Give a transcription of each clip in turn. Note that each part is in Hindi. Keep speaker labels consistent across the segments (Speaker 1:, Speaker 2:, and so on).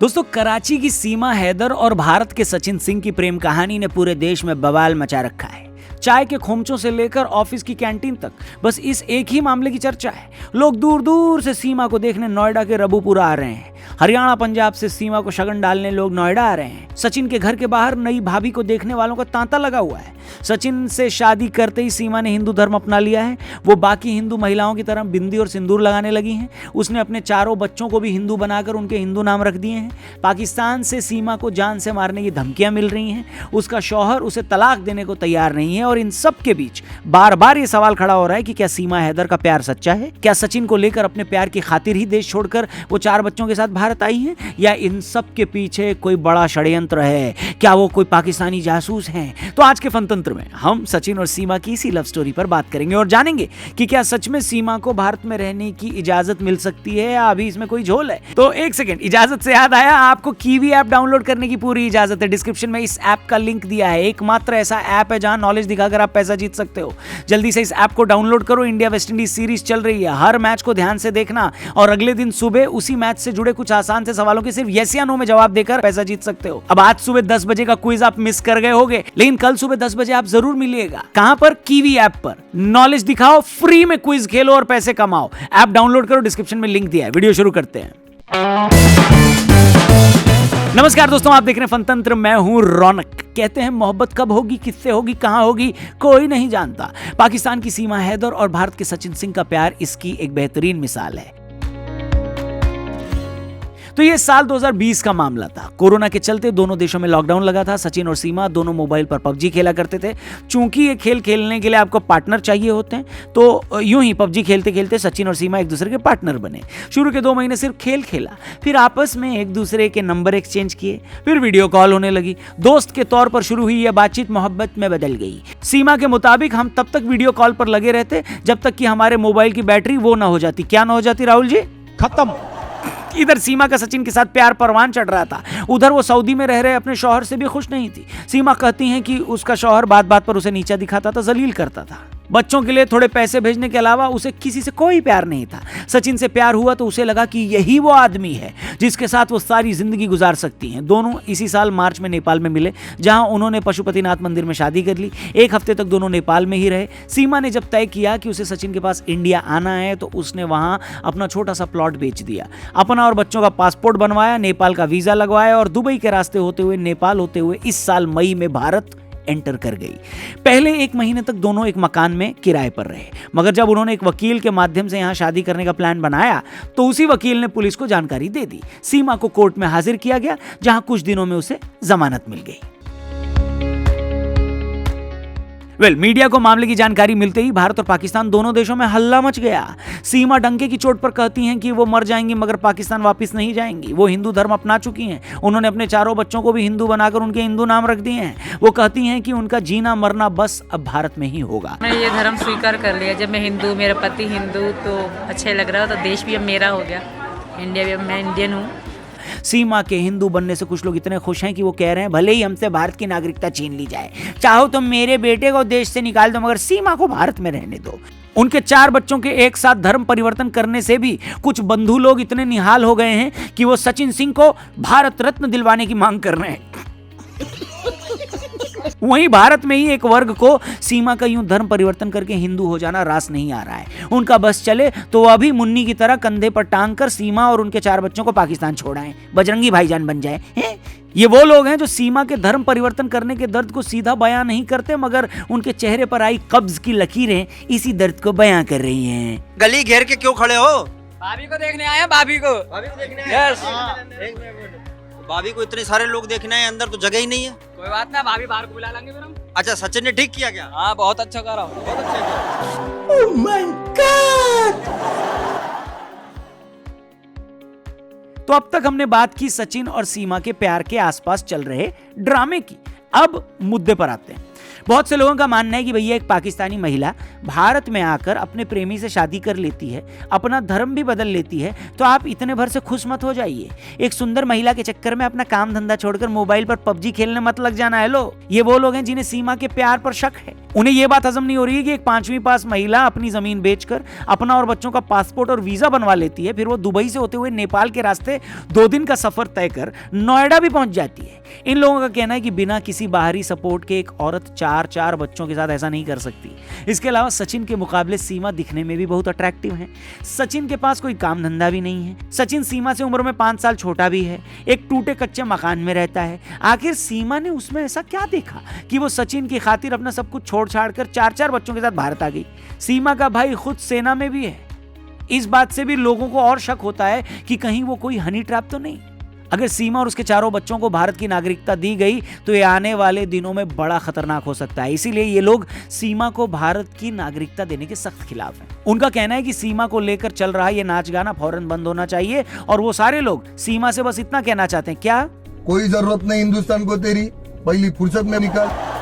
Speaker 1: दोस्तों, कराची की सीमा हैदर और भारत के सचिन सिंह की प्रेम कहानी ने पूरे देश में बवाल मचा रखा है। चाय के खोमचों से लेकर ऑफिस की कैंटीन तक बस इस एक ही मामले की चर्चा है। लोग दूर दूर से सीमा को देखने नोएडा के रबूपुरा आ रहे हैं। हरियाणा पंजाब से सीमा को शगन डालने लोग नोएडा आ रहे हैं। सचिन के घर के बाहर नई भाभी को देखने वालों का तांता लगा हुआ है। सचिन से शादी करते ही सीमा ने हिंदू धर्म अपना लिया है। वो बाकी हिंदू महिलाओं की तरह बिंदी और सिंदूर लगाने लगी हैं। उसने अपने चारों बच्चों को भी हिंदू बनाकर उनके हिंदू नाम रख दिए हैं। पाकिस्तान से सीमा को जान से मारने की धमकियां मिल रही हैं। उसका शौहर उसे तलाक देने को तैयार नहीं है। और इन सब के बीच बार बार ये सवाल खड़ा हो रहा है कि क्या सीमा हैदर का प्यार सच्चा है? क्या सचिन को लेकर अपने प्यार की खातिर ही देश छोड़कर वो 4 बच्चों के साथ भारत आई है, या इन सब के पीछे कोई बड़ा षड्यंत्र है? क्या वो कोई पाकिस्तानी जासूस हैं? तो आज के फनतंत्र में हम सचिन और सीमा की इसी लव स्टोरी पर बात करेंगे और जानेंगे कि क्या सच में सीमा को भारत में रहने की इजाजत मिल सकती है या अभी इसमें कोई झोल है। तो एक सेकंड, इजाजत से याद आया, आपको कीवी ऐप डाउनलोड करने की पूरी इजाजत है। डिस्क्रिप्शन में इस ऐप का लिंक दिया है। एकमात्र ऐसा ऐप है जहां नॉलेज दिखाकर आप पैसा जीत सकते हो। जल्दी से इस ऐप को डाउनलोड करो। इंडिया वेस्ट इंडीज सीरीज चल रही है। हर मैच को ध्यान से देखना और अगले दिन सुबह उसी मैच से जुड़े कुछ आसान से सवालों के सिर्फ यस या नो में जवाब देकर पैसा जीत सकते हो। अब आज सुबह 10 बजे का क्विज आप मिस कर गए होंगे, लेकिन कल सुबह 10 बजे आप जरूर मिलिएगा। कहां पर? कीवी ऐप पर। नॉलेज दिखाओ, फ्री में क्विज खेलो और पैसे कमाओ। ऐप डाउनलोड करो, डिस्क्रिप्शन में लिंक दिया है। वीडियो शुरू करते हैं। नमस्कार दोस्तों, आप देख रहे हैं फनतंत्र। मैं हूं रौनक। कहते हैं मोहब्बत कब होगी, किससे होगी, कहां होगी, कोई नहीं जानता। पाकिस्तान की सीमा हैदर और भारत के सचिन सिंह का प्यार इसकी एक बेहतरीन मिसाल है। तो ये साल 2020 का मामला था। कोरोना के चलते दोनों देशों में लॉकडाउन लगा था। सचिन और सीमा दोनों मोबाइल पर पबजी खेला करते थे। चूंकि ये खेल खेलने के लिए आपको पार्टनर चाहिए होते हैं, तो यूं ही पबजी खेलते खेलते सचिन और सीमा एक दूसरे के पार्टनर बने। शुरू के 2 महीने सिर्फ खेल खेला, फिर आपस में एक दूसरे के नंबर एक्सचेंज किए, फिर वीडियो कॉल होने लगी। दोस्त के तौर पर शुरू हुई यह बातचीत मोहब्बत में बदल गई। सीमा के मुताबिक हम तब तक वीडियो कॉल पर लगे रहते जब तक कि हमारे मोबाइल की बैटरी वो ना हो जाती। क्या ना हो जाती राहुल जी?
Speaker 2: खत्म।
Speaker 1: इधर सीमा का सचिन के साथ प्यार परवान चढ़ रहा था। उधर वो सऊदी में रह रहे अपने शौहर से भी खुश नहीं थी। सीमा कहती हैं कि उसका शौहर बात बात पर उसे नीचा दिखाता था, जलील करता था। बच्चों के लिए थोड़े पैसे भेजने के अलावा उसे किसी से कोई प्यार नहीं था। सचिन से प्यार हुआ तो उसे लगा कि यही वो आदमी है जिसके साथ वो सारी जिंदगी गुजार सकती हैं। दोनों इसी साल मार्च में नेपाल में मिले, जहां उन्होंने पशुपतिनाथ मंदिर में शादी कर ली। 1 हफ्ते तक दोनों नेपाल में ही रहे। सीमा ने जब तय किया कि उसे सचिन के पास इंडिया आना है, तो उसने वहां अपना छोटा सा प्लॉट बेच दिया, अपना और बच्चों का पासपोर्ट बनवाया, नेपाल का वीजा लगवाया और दुबई के रास्ते होते हुए नेपाल होते हुए इस साल मई में भारत एंटर कर गई। पहले 1 महीने तक दोनों एक मकान में किराए पर रहे, मगर जब उन्होंने एक वकील के माध्यम से यहां शादी करने का प्लान बनाया, तो उसी वकील ने पुलिस को जानकारी दे दी। सीमा को कोर्ट में हाजिर किया गया, जहां कुछ दिनों में उसे जमानत मिल गई। मीडिया को मामले की जानकारी मिलते ही भारत और पाकिस्तान दोनों देशों में हल्ला मच गया। सीमा डंके की चोट पर कहती हैं कि वो मर जाएंगी मगर पाकिस्तान वापस नहीं जाएंगी। वो हिंदू धर्म अपना चुकी हैं। उन्होंने अपने चारों बच्चों को भी हिंदू बनाकर उनके हिंदू नाम रख दिए हैं। वो कहती हैं कि उनका जीना मरना बस अब भारत में ही होगा।
Speaker 3: मैं ये धर्म स्वीकार कर लिया। जब मैं हिंदू, मेरा पति हिंदू, तो अच्छे लग रहा, तो देश भी अब मेरा हो गया। इंडिया भी अब मैं इंडियन हूँ।
Speaker 1: सीमा के हिंदू बनने से कुछ लोग इतने खुश हैं कि वो कह रहे हैं भले ही हमसे भारत की नागरिकता छीन ली जाए, चाहो तो मेरे बेटे को देश से निकाल दो, मगर सीमा को भारत में रहने दो। उनके 4 बच्चों के एक साथ धर्म परिवर्तन करने से भी कुछ बंधु लोग इतने निहाल हो गए हैं कि वो सचिन सिंह को भारत रत्न दिलवाने की मांग कर रहे हैं। वहीं भारत में ही एक वर्ग को सीमा का यूं धर्म परिवर्तन करके हिंदू हो जाना रास नहीं आ रहा है। उनका बस चले तो अभी मुन्नी की तरह कंधे पर टांग कर सीमा और उनके 4 बच्चों को पाकिस्तान छोड़ाएं, बजरंगी भाईजान बन जाए। ये वो लोग हैं जो सीमा के धर्म परिवर्तन करने के दर्द को सीधा बयां नहीं करते, मगर उनके चेहरे पर आई कब्ज की लकीरें इसी दर्द को बयां कर रही हैं।
Speaker 2: गली घेर के क्यों खड़े हो?
Speaker 4: भाभी को देखने आए हैं। भाभी को
Speaker 2: देखने आए? भाभी को इतने सारे लोग देखने आए, अंदर तो जगह ही नहीं है।
Speaker 4: कोई बात ना, भाभी बाहर को बुला लेंगे फिर हम।
Speaker 2: अच्छा, सचिन ने ठीक किया क्या?
Speaker 4: हाँ, बहुत अच्छा करा।
Speaker 2: बहुत अच्छा किया।
Speaker 1: Oh my God! तो अब तक हमने बात की सचिन और सीमा के प्यार के आसपास चल रहे ड्रामे की। अब मुद्दे पर आते हैं। बहुत से लोगों का मानना है कि भैया एक पाकिस्तानी महिला भारत में आकर अपने प्रेमी से शादी कर लेती है, अपना धर्म भी बदल लेती है, तो आप इतने भर से खुश मत हो जाइए। एक सुंदर महिला के चक्कर में अपना काम धंधा छोड़कर मोबाइल पर पबजी खेलने मत लग जाना है। लो, ये वो लोग हैं जिन्हें सीमा के प्यार पर शक है। उन्हें यह बात हजम नहीं हो रही है कि एक 5वीं पास महिला अपनी जमीन बेचकर अपना और बच्चों का पासपोर्ट और वीजा बनवा लेती है, फिर वो दुबई से होते हुए नेपाल के रास्ते 2 दिन का सफर तय कर नोएडा भी पहुंच जाती है। इन लोगों का कहना है कि बिना किसी बाहरी सपोर्ट के एक औरत 4 बच्चों के साथ ऐसा नहीं कर सकती। इसके अलावा सचिन के मुकाबले सीमा दिखने में भी बहुत अट्रैक्टिव है। सचिन के पास कोई काम धंधा भी नहीं है। सचिन सीमा से उम्र में 5 साल छोटा भी है, एक टूटे कच्चे मकान में रहता है। आखिर सीमा ने उसमें ऐसा क्या देखा कि वो सचिन की खातिर अपना सब कुछ छोड़ छाड़ कर 4 बच्चों के साथ भारत आ गई। सीमा का भाई खुद सेना में भी है। इस बात से भी लोगों को और शक होता है कि कहीं वो कोई हनी ट्रैप तो नहीं। अगर सीमा और उसके 4 बच्चों को भारत की नागरिकता दी गई तो ये आने वाले दिनों में बड़ा खतरनाक हो सकता है। इसीलिए ये लोग सीमा को भारत की नागरिकता देने के सख्त खिलाफ हैं। उनका कहना है कि सीमा को लेकर चल रहा ये नाच गाना फौरन बंद होना चाहिए और वो सारे लोग सीमा से बस इतना कहना चाहते हैं, क्या
Speaker 5: कोई जरूरत नहीं हिंदुस्तान को तेरी, पहली फुर्सत में निकाल।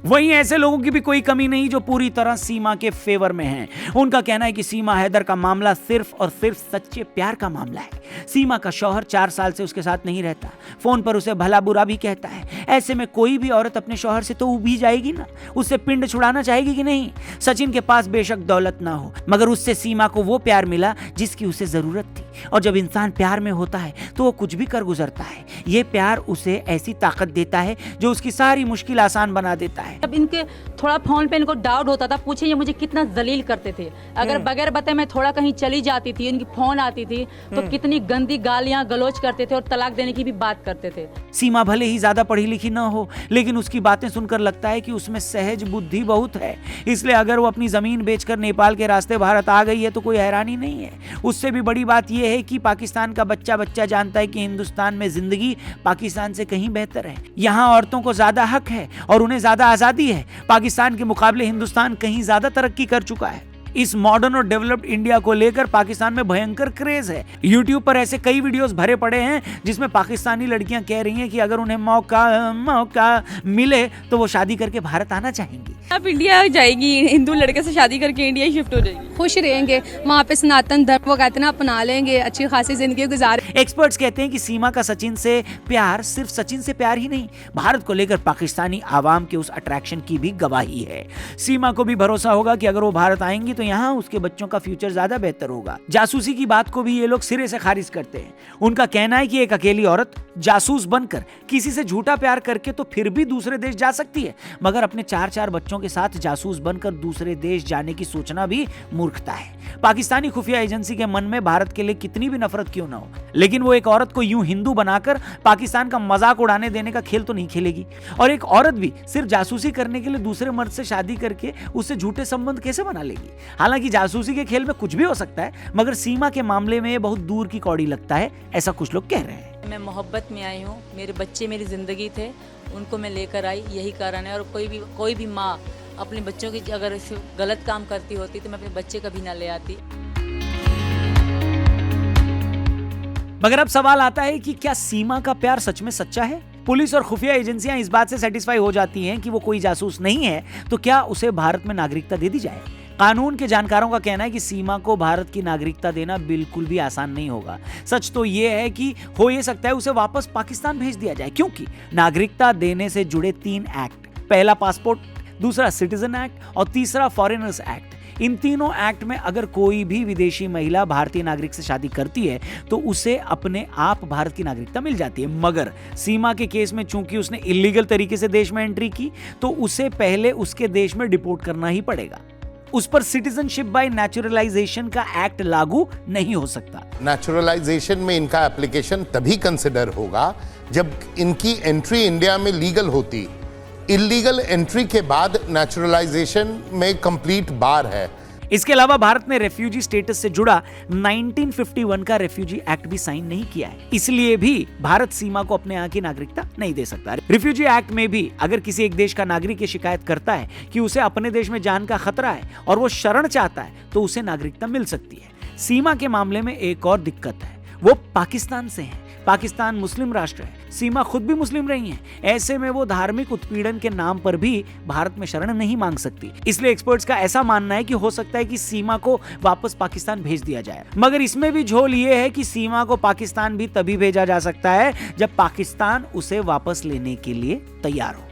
Speaker 1: वहीं ऐसे लोगों की भी कोई कमी नहीं जो पूरी तरह सीमा के फेवर में हैं। उनका कहना है कि सीमा हैदर का मामला सिर्फ और सिर्फ सच्चे प्यार का मामला है। सीमा का शौहर 4 साल से उसके साथ नहीं रहता, फोन पर उसे भला बुरा भी कहता है। ऐसे में कोई भी औरत अपने शौहर से तो उभी जाएगी ना, उससे पिंड छुड़ाना चाहेगी कि नहीं। सचिन के पास बेशक दौलत ना हो, मगर उससे सीमा को वो प्यार मिला जिसकी उसे जरूरत थी। और जब इंसान प्यार में होता है तो वो कुछ भी कर गुजरता है। ये प्यार उसे ऐसी ताकत देता है जो उसकी सारी मुश्किल आसान बना देता है।
Speaker 3: जब इनके थोड़ा फोन पे इनको डाउट होता था, पूछे ये मुझे कितना जलील करते थे। अगर बगैर बताए मैं थोड़ा कहीं चली जाती थी, इनकी फोन आती थी तो कितनी गंदी गालियां गलौज करते थे और तलाक देने की भी बात करते थे।
Speaker 1: सीमा भले ही ज्यादा पढ़ी लिखी ना हो, लेकिन उसकी बातें सुनकर लगता है कि उसमें सहज बुद्धि बहुत है। इसलिए अगर वो अपनी जमीन बेचकर नेपाल के रास्ते भारत आ गई है तो कोई हैरानी नहीं है। उससे भी बड़ी बात यह है कि पाकिस्तान का बच्चा जानता है कि हिंदुस्तान में जिंदगी पाकिस्तान से कहीं बेहतर है। यहाँ औरतों को ज्यादा हक है और उन्हें ज्यादा आजादी है। पाकिस्तान के मुकाबले हिंदुस्तान कहीं ज्यादा तरक्की कर चुका है। इस मॉडर्न और डेवलप्ड इंडिया को लेकर पाकिस्तान में भयंकर क्रेज है। यूट्यूब पर ऐसे कई वीडियोस भरे पड़े हैं जिसमें पाकिस्तानी लड़कियां कह रही हैं कि अगर उन्हें मौका मिले तो वो शादी करके भारत आना चाहेंगी।
Speaker 6: अब इंडिया जाएगी, हिंदू लड़के से शादी करके इंडिया शिफ्ट हो जाएगी। खुश रहेंगे, वहाँ पे सनातन धर्म वो कहते हैं ना, अपना लेंगे, अच्छी खासी जिंदगी गुजारे।
Speaker 1: एक्सपर्ट्स कहते हैं कि सीमा का सचिन से प्यार सिर्फ सचिन से प्यार ही नहीं, भारत को लेकर पाकिस्तानी आवाम के उस अट्रैक्शन की भी गवाही है। सीमा को भी भरोसा होगा कि अगर वो भारत आएंगी तो यहाँ उसके बच्चों का फ्यूचर ज्यादा बेहतर होगा। जासूसी की बात को भी ये लोग सिरे से खारिज करते हैं। उनका कहना है कि एक अकेली औरत जासूस बनकर किसी से झूठा प्यार करके तो फिर भी दूसरे देश जा सकती है, मगर अपने 4 बच्चों के साथ जासूस बनकर दूसरे देश जाने की सोचना भी मूर्खता है। पाकिस्तानी खुफिया एजेंसी के मन में भारत के लिए कितनी भी नफरत क्यों ना हो, लेकिन वो एक औरत को यूं हिंदू बनाकर पाकिस्तान का मजाक उड़ाने देने का खेल तो नहीं खेलेगी। और एक औरत भी सिर्फ जासूसी करने के लिए दूसरे मर्द से शादी करके उससे झूठे संबंध कैसे बना लेगी। हालांकि जासूसी के खेल में कुछ भी हो सकता है, मगर सीमा के मामले में ये बहुत दूर की कौड़ी लगता है, ऐसा कुछ लोग कह रहे हैं।
Speaker 3: मैं मोहब्बत में आई हूँ, मेरे बच्चे मेरी ज़िंदगी थे, उनको मैं लेकर आई, यही कारण है। और कोई भी माँ अपने बच्चों की अगर गलत काम करती होती तो मैं अपने बच्चे कभी ना ले आती।
Speaker 1: मगर अब सवाल आता है कि क्या सीमा का प्यार सच में सच्चा है? पुलिस और खुफिया एजेंसियां इस बात से सेटिस्फाई हो जाती हैं कि वो कोई जासूस नहीं है तो क्या उसे भारत में नागरिकता दे दी जाए? कानून के जानकारों का कहना है कि सीमा को भारत की नागरिकता देना बिल्कुल भी आसान नहीं होगा। सच तो यह है कि हो ये सकता है उसे वापस पाकिस्तान भेज दिया जाए, क्योंकि नागरिकता देने से जुड़े 3 एक्ट, पहला पासपोर्ट, दूसरा सिटीजन एक्ट और तीसरा फॉरेनर्स एक्ट। इन तीनों एक्ट में अगर कोई भी विदेशी महिला भारतीय नागरिक से शादी करती है तो उसे अपने आप भारत की नागरिकता मिल जाती है। मगर सीमा के केस में चूंकि उसने इलीगल तरीके से देश में एंट्री की तो उसे पहले उसके देश में डिपोर्ट करना ही पड़ेगा। उस पर सिटीजनशिप बाय नेचुरलाइजेशन का एक्ट लागू नहीं हो सकता।
Speaker 7: नेचुरलाइजेशन में इनका एप्लीकेशन तभी कंसिडर होगा जब इनकी एंट्री इंडिया में लीगल होती। इलीगल एंट्री के बाद नेचुरलाइजेशन में कंप्लीट बार है।
Speaker 1: इसके अलावा भारत ने रेफ्यूजी स्टेटस से जुड़ा 1951 का रेफ्यूजी एक्ट भी साइन नहीं किया है, इसलिए भी भारत सीमा को अपने यहाँ की नागरिकता नहीं दे सकता। रेफ्यूजी एक्ट में भी अगर किसी एक देश का नागरिक ये शिकायत करता है कि उसे अपने देश में जान का खतरा है और वो शरण चाहता है तो उसे नागरिकता मिल सकती है। सीमा के मामले में एक और दिक्कत है, वो पाकिस्तान से है। पाकिस्तान मुस्लिम राष्ट्र है, सीमा खुद भी मुस्लिम रही है। ऐसे में वो धार्मिक उत्पीड़न के नाम पर भी भारत में शरण नहीं मांग सकती। इसलिए एक्सपर्ट्स का ऐसा मानना है कि हो सकता है कि सीमा को वापस पाकिस्तान भेज दिया जाए। मगर इसमें भी झोल ये है कि सीमा को पाकिस्तान भी तभी भेजा जा सकता है जब पाकिस्तान उसे वापस लेने के लिए तैयार हो।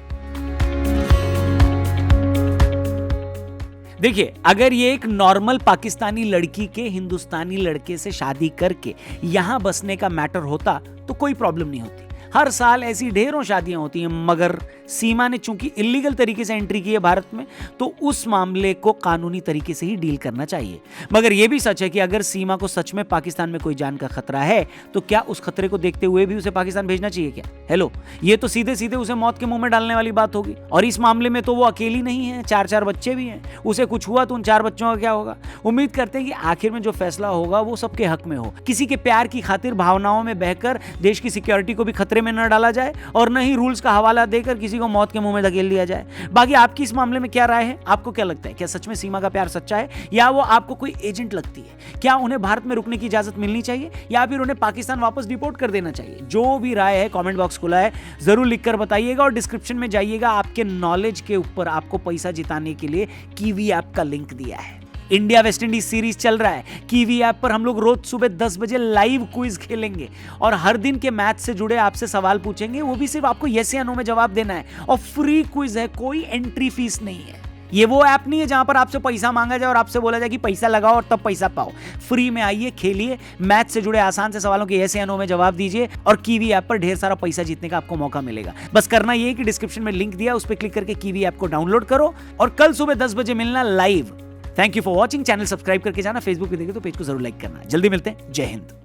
Speaker 1: देखिए, अगर ये एक नॉर्मल पाकिस्तानी लड़की के हिंदुस्तानी लड़के से शादी करके यहां बसने का मैटर होता तो कोई प्रॉब्लम नहीं होती। हर साल ऐसी ढेरों शादियां होती हैं, मगर सीमा ने चूंकि इलीगल तरीके से एंट्री की है भारत में, तो उस मामले को कानूनी तरीके से ही डील करना चाहिए। मगर यह भी सच है कि अगर सीमा को सच में पाकिस्तान में कोई जान का खतरा है तो क्या उस खतरे को देखते हुए भी उसे पाकिस्तान भेजना चाहिए क्या? हेलो, ये तो सीधे सीधे उसे मौत के मुंह में डालने वाली बात होगी। और इस मामले में तो वो अकेली नहीं है, 4 बच्चे भी हैं। उसे कुछ हुआ तो उन 4 बच्चों का क्या होगा? उम्मीद करते हैं कि आखिर में जो फैसला होगा वो सबके हक में हो, किसी के प्यार की खातिर भावनाओं में बहकर देश की सिक्योरिटी को भी खतरे में न डाला जाए और न ही रूल्स का हवाला देकर किसी को मौत के मुंह में धकेल दिया जाए। बाकी आपकी इस मामले में क्या राय है? आपको क्या लगता है, क्या सच में सीमा का प्यार सच्चा है या वो आपको कोई एजेंट लगती है? क्या उन्हें भारत में रुकने की इजाजत मिलनी चाहिए या फिर उन्हें पाकिस्तान वापस डिपोर्ट कर देना चाहिए? जो भी राय है कमेंट बॉक्स खुला है, जरूर लिखकर बताइएगा और डिस्क्रिप्शन में जाइएगा, आपके नॉलेज के ऊपर आपको पैसा जिताने के लिए कीवी ऐप का लिंक दिया है। इंडिया वेस्ट इंडीज सीरीज चल रहा है। कीवी ऐप पर हम लोग रोज सुबह 10 बजे लाइव क्विज खेलेंगे और हर दिन के मैथ से जुड़े आपसे सवाल पूछेंगे, वो भी सिर्फ आपको यस या नो में जवाब देना है और फ्री क्विज है, कोई एंट्री फीस नहीं है। ये वो ऐप नहीं है जहां पर आपसे पैसा मांगा जाए और आपसे बोला जाए कि पैसा लगाओ और तब पैसा पाओ। फ्री में आइए, खेलिए, मैथ से जुड़े आसान से सवालों के यस या नो में जवाब दीजिए और कीवी ऐप पर ढेर सारा पैसा जीतने का आपको मौका मिलेगा। बस करना ये कि डिस्क्रिप्शन में लिंक दिया, उस पर क्लिक करके कीवी ऐप को डाउनलोड करो और कल सुबह 10 बजे मिलना live. Thank you for watching. Channel subscribe करके जाना, फेसबुक पे देखे तो पेज को जरूर लाइक करना। जल्दी मिलते हैं। जय हिंद।